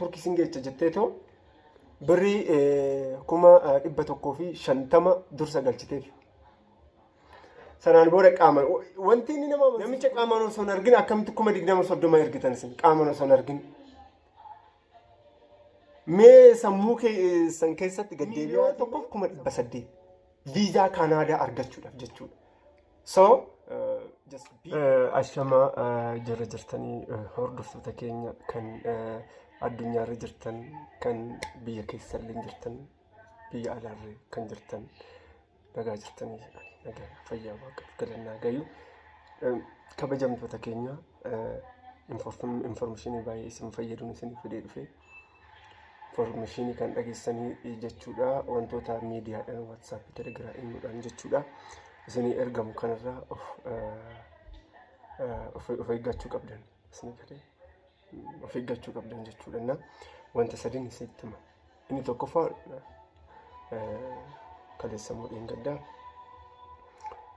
turkii singeecha jetteetoo birrii 150 dursa galchiteef. Sanaan booda qaaman wanti inni nama namicha qaaman osoo hin argin akkamitti 2030 ergitan isin qaaman osoo hin argin. Mee sammuu san keessatti gaddeebi'aa tokkoof 800 viizaa Kaanaadaa argachuudhaaf jechuudha. So ashama jara jirtanii hordoftoota keenya kan addunyaarra jirtan kan biyya keessallee jirtan biyya alaarra kan jirtan nagaa jirtanii nagaa fayyaa waaqaaf galannaa gayu kabajamtoota keenya informationii baay'ee isin fayyaduun isin fidee dhufee informationii kan dhageessanii jechuudha wantoota miidiyaadhaan WhatsApp Telegiraamiidhaan jechuudha isinii ergamu kanarraa of eeggachuu qabdan isinii galee of eeggachuu qabdan jechuudha wanta sadiin isinitti hima inni tokkoffaa kaleessa moodhiin gaddaa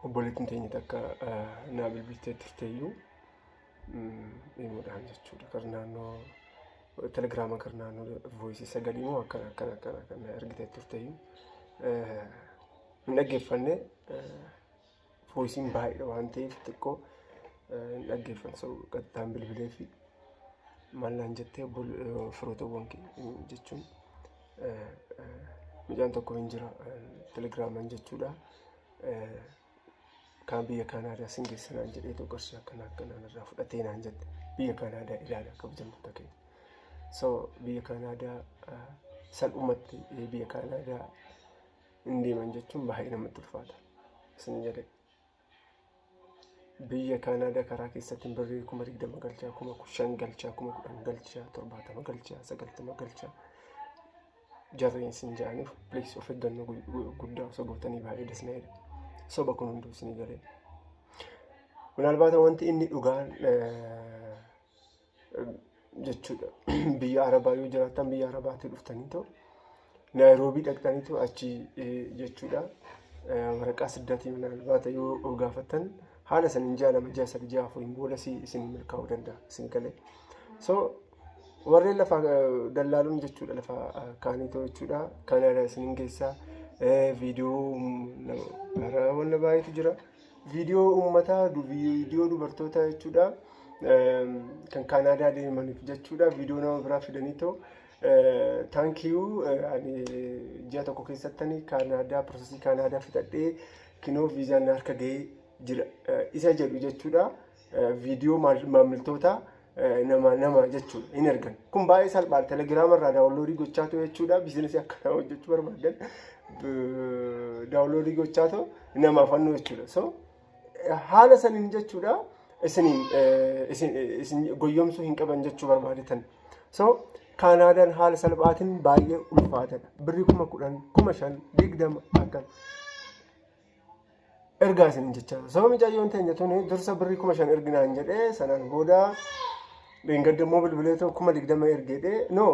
obboleettiin teenya takka naa bilbiltee turteeyyuu himuudhaan jechuudha kar naannoo telegiraama kar naannoo voice sagalii moo akkana kan ergitee turteeyyuu hin dhaggeeffanne voiceen baay'eedha waan ta'eef xiqqoo hin dhaggeeffanne so qaxxaan bilbilee fi mallaan jettee firootawwan jechuun midhaan tokko hin jira telegiraamaan jechuudha kan biyya Kaanaadaa sin geessanaan jedhee qarshii akkanaan irraa fudhatee naan jette biyya Kaanaadaa ilaala kabajamtoota keenya. So biyya Kaanaadaa salphumatti biyya Kaanaadaa hin deeman jechuun baay'ee namatti ulfaata. Isin jedhe biyya Kaanaadaa karaa keessatti birrii 20 galchaa 5,000 galchaa 10,000 galchaa 70 galchaa 90 galchaa jarreen isin jaaniif please of eeggannoo guddaa osoo gootanii baay'ee desneedha. Soba kun hunduu isinii galee. Minaalbaata wanti inni dhugaan jechuudha biyya Arabaa yoo jiraatan biyya Arabaatti dhuftanii ta'u Naayiroobii dhaqxanii ta'u achi jechuudha waraqaa siddatii minaalbaata yoo gaafatan haala saniin jaalama ji'a 3-4 booda isin milkaa'uu danda'a isin galee. So warreen lafa dallaaluun jechuudha lafa kaaniitoo jechuudha Kaanaadaa isiniin keessaa viidiyoo wanna baay'eetu jira viidiyoo uummataa viidiyoo dubartoota jechuudha kan Kaanaadaa deemaniif jechuudha viidiyoo nama biraa fidanii ta'u thank you ani ji'a tokko keessatti Kaanaadaa prosesii Kaanaadaa fixadhee kinoo viizaan harka ga'ee jira isa jedhu jechuudha viidiyoo maamiltoota nama jechuudha hin ergan kun baay'ee salphaadha telegiraama irraa daawunloodii gochaa ta'u jechuudha biizinasii akkanaa hojjechuu barbaadan daawunloodii gochaa ta'u namaaf fannoo jechuudha. So haala saniin jechuudha isin goyyomsuu hin qaban jechuu barbaadetan. So Kaanaadaan haala salphaatiin baay'ee ulfaataadha. Birrii 10,000 5,000 20 akkan ergaa isin jechaa. So mucayyoon teenya tuni dursa birrii 5,000 erginaan jedhee sanaan booda beengaddamoo bilbilee ta'u 20 ergedee no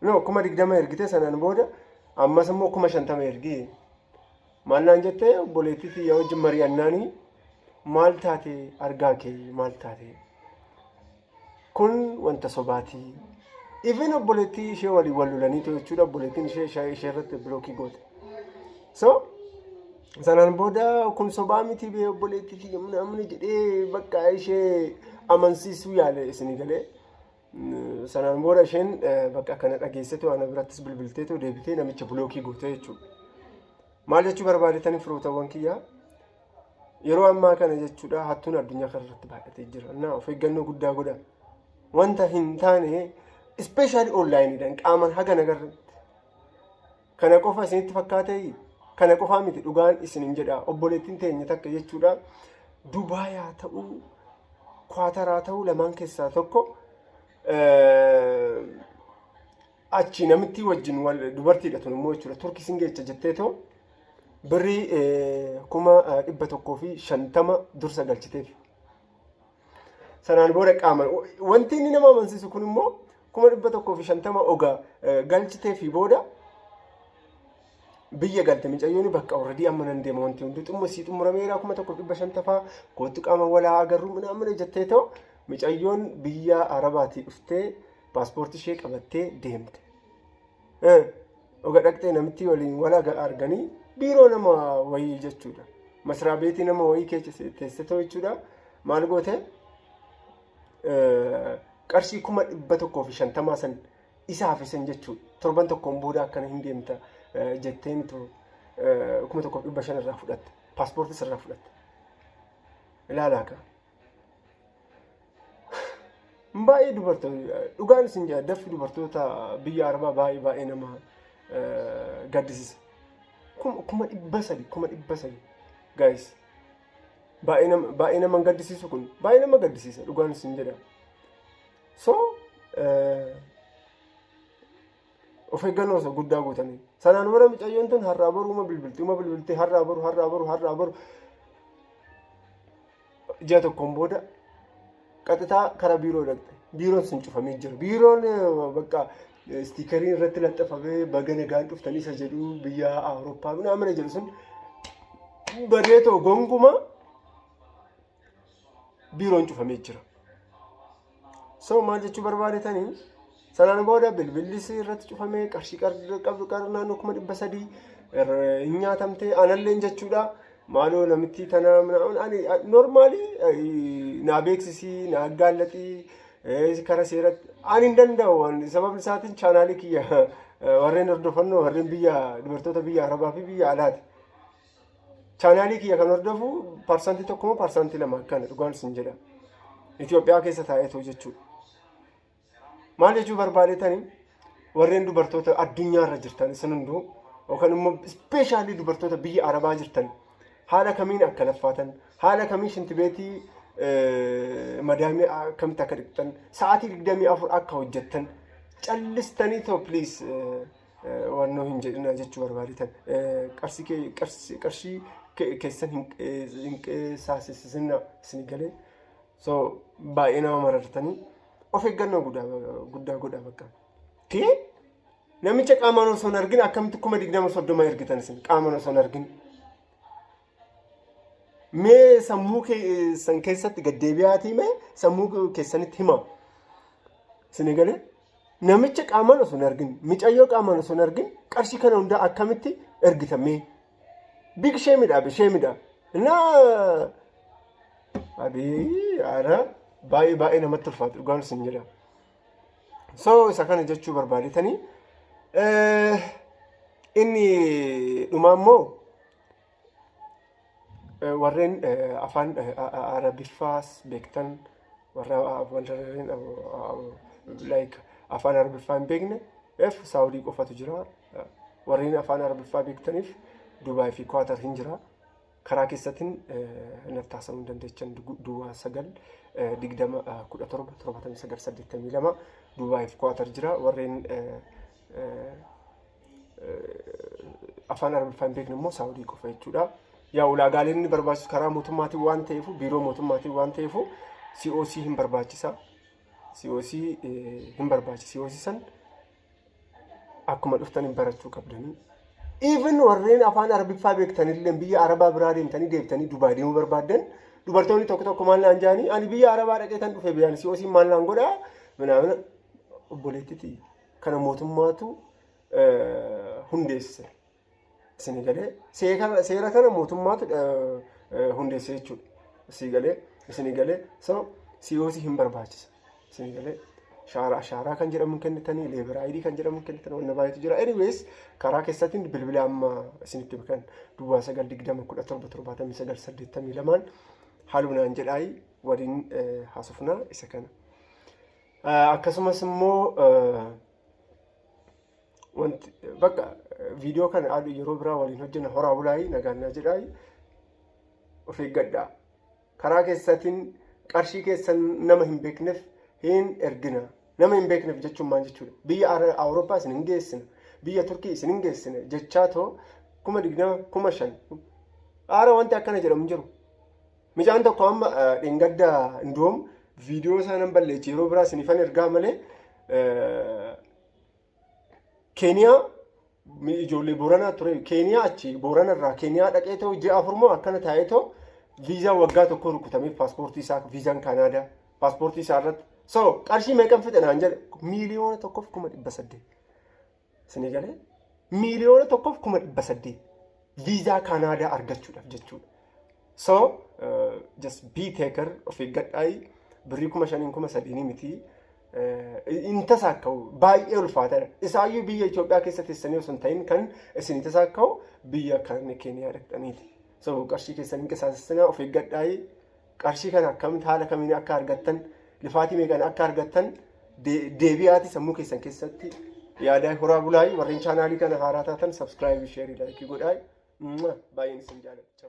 20 ergite sanaan booda ammas immoo 50 ergi maallaan jettee obboleettii xiyyaa wajjin mari'annaanii maal taate argaa kee maal taate kun wanta sobaatii even obboleettii ishee waliin wal lolanii ta'u jechuudha obboleettiin ishee irratti bilookii goote. So sanaan booda kun sobaa miti bee obboleettii xiyyaa namni jedhee bakka ishee amansiisuu yaale isinii galee. Sanaan booda isheen bakka kana dhageessite waan birattis bilbiltee ta'u deebitee namicha bilookii gootee jechuudha. Maal jechuu barbaadetanii firootawwan kiyyaa yeroo ammaa kana jechuudha hattuun addunyaa kanarratti baay'atee jira. Of eeggannoo guddaa godhaa. Wanta hin taane especially onlineidhaan qaaman haga nagarratti. Kana qofa isinitti fakkaatee kana qofaa miti dhugaan isiniin jedha obboleettiin teenya takka jechuudha Dubaayaa ta'uu Kwaataraa ta'uu lamaan keessaa tokko achi namitti wajjin wal dubartiidha tun immoo jechuudha turkii singeecha jetteetoo birrii 150 dursa galchiteef. Sanaan booda qaaman wanti inni nama amansiisu kun immoo 150 ogaa galchiteefi booda biyya galte mucayyoon bakka already amma nan deema wanti hundi xumurameera 150 faa kootu qaama walaa agarru mana jettee ta'u mucayyoon biyya Arabaatti dhuftee paaspoortii ishee qabattee deemte. Oga dhaqxee namitti waliin wal arganii biiroo nama wayii jechuudha. Masraa beetii nama wayii keessa teessitoo jechuudha. Maal goote qarshii 150 san isa hafisan jechuudha. Torban tokkoon booda akkana hin deemta jetteenitu 1,500 irraa fudhatte. Paaspoortii irraa fudhatte. Ilaalaa ka. Baay'ee dubartoota dhugaan isin jedha daffi dubartoota biyya Arabaa baay'ee nama gaddisiisa. 1,300 guys. Baay'ee nama gaddisiisu kun baay'ee nama gaddisiisa dhugaan isin jedha. So of eeggannoo isa guddaa gootanii. Sanaan booda mucayyoon tun har'aa boruma bilbiltee har'aa boru ji'a tokkoon booda qaxxitaa karaa biiroo dhaqxe. Biiroon sun cufamee jira. Biiroon bakka stiikariin irratti laxxafamee baga nagaan dhuftanii isa jedhu biyya Awurooppaa mana jedhu sun bareetoo gonguma biiroon cufamee jira. So maal jechuu barbaadetanii sanaan booda bilbillis irratti cufamee qarshii qabdu naannoo 300 nyaatamtee anallee jechuudha. Maaloo namitti tana normaalii naa beeksisii naa gaallatii kara seeratti ani hin danda'u sababni isaatiin chaanaalii kiyya warreen hordofannoo warreen biyya dubartoota biyya Arabaa fi biyya alaati. Chaanaalii kiyya kan hordofu parsantii tokko moo parsantii lama akkana dhugaan isin jedha. Itoophiyaa keessa taa'eetu jechuudha. Maal jechuu barbaadetanii warreen dubartoota addunyaarra jirtan isin hunduu yookaan immoo ispeeshaalii dubartoota biyya Arabaa jirtan haala kamiin akka laffaatan haala kamiin shintibeetii madaamii akkamitti akka dhiqatan sa'aatii 24 akka hojjettan callistanii too please wannoo hin jedhina jechuu barbaadetan qarshii keessan hin saasisina isin galee so baay'ee nama marartanii of eeggannoo guddaa godhaa bakka. Namicha qaamaan osoo hin argin akkamitti 2030 ergitan isin qaamaan osoo hin argin. Mee sammuu keessan keessatti gaddeebi'aatii mee sammuu keessanitti hima. Isin galee namicha qaamaan osoo hin argin micayyoo qaamaan osoo hin argin qarshii kana hundaa akkamitti ergitan mee. Big shame. Naa adii ara baay'ee namatti ulfaatu dhugaan isin jedha. So isa kana jechuu barbaadetanii inni dhumaa immoo warreen afaan Arabiffaas beektan warreen like afaan Arabiffaa hin beekne Saawudii qofatu jira. Warreen afaan Arabiffaa beektaniif Dubaay fi Kwaatar hin jira. Karaa keessatiin naftaasamuu hin dandeechan duwwaa 9-20-17-79-82 Dubaay fi Kwaatar jira. Warreen afaan Arabiffaa hin beekne immoo Saawudii qofa jechuudha. Yaa ulaagaaleen inni barbaachisu karaa mootummaatiin waan ta'eef biiroo mootummaatiin waan ta'eef COC hin barbaachisa. COC hin barbaachisa. COC san akkuma dhuftanii barachuu qabdanii. Even warreen afaan Arabiffaa beektanillee biyya Arabaa biraa deemtanii deebitanii Dubaay deemuu barbaaddan dubartoonni tokko maal naan jaanii ani biyya Arabaa dhaqee tan dhufe biyyan COC maal naan godhaa minamina obboleettiiti kana mootummaatu hundeesse. Isin galee seera kana mootummaatu hundeesse jechuudha. Isin galee so COC hin barbaachisa. Isin galee shaaraa kan jedhamu kennitanii leebira ID kan jedhamu kennitanii wanna baay'eetu jira. Anyways karaa keessatiin bilbila amma isinitti beekan duwwaa 9-20-17-79-82 haaluunaan jedhaayi waliin haasofnaa isa kana. Akkasumas immoo wanti bakka viidiyoo kana aadu yeroo biraa waliin hojjenna horaa bulaayi nagaannaa jedhaayi of eeggadhaa. Karaa keessatiin qarshii keessan nama hin beekneef hin ergina. Nama hin beekneef jechuun maal jechuudha? Biyya Awurooppaa isin hin geessina. Biyya Turkii isin hin geessina. Jechaa too 20,000 aara wanti akkana jedhamu jiru. Mijaan tokko amma dhingadda indoom viidiyoo isaanan balleechi yeroo biraa isinifan ergaa malee Keeniyaa ijoollee Booranaa ture. Keeniyaa achi Booranarraa Keeniyaa dhaqee too ji'a 4 moo akkana taa'ee too viizaa waggaa tokko rukutamee paaspoortii isaa viizaan Kaanaadaa paaspoortii isaa irratti So qarshii meeqan fixanaan jedhe miiliyoona tokkoof 800 isinii galee miiliyoona tokkoof 800 viizaa Kanaadaa argachuudhaaf jechuudha. So just be taker of eeggadhaai birrii 5,000 miti. Inta saakkaa'u baay'ee ulfaataadha. Isaayyuu biyya Itoophiyaa keessa teessanii osoo hin ta'in kan isin inta saakkaa'u biyya kan Keeniyaa dhaqxaniiti. So qarshii keessaniin qisaasessinaa of eeggadhaai qarshii kana akkamitti haala kamiin akka argattan lifaatii meeqan akka argattan deebi'aati sammuu keessan keessatti yaadaa horaa bulaay warreen chaanaalii kana haaraa taatan subscribe share like godhaa baay'een isin jaalladha.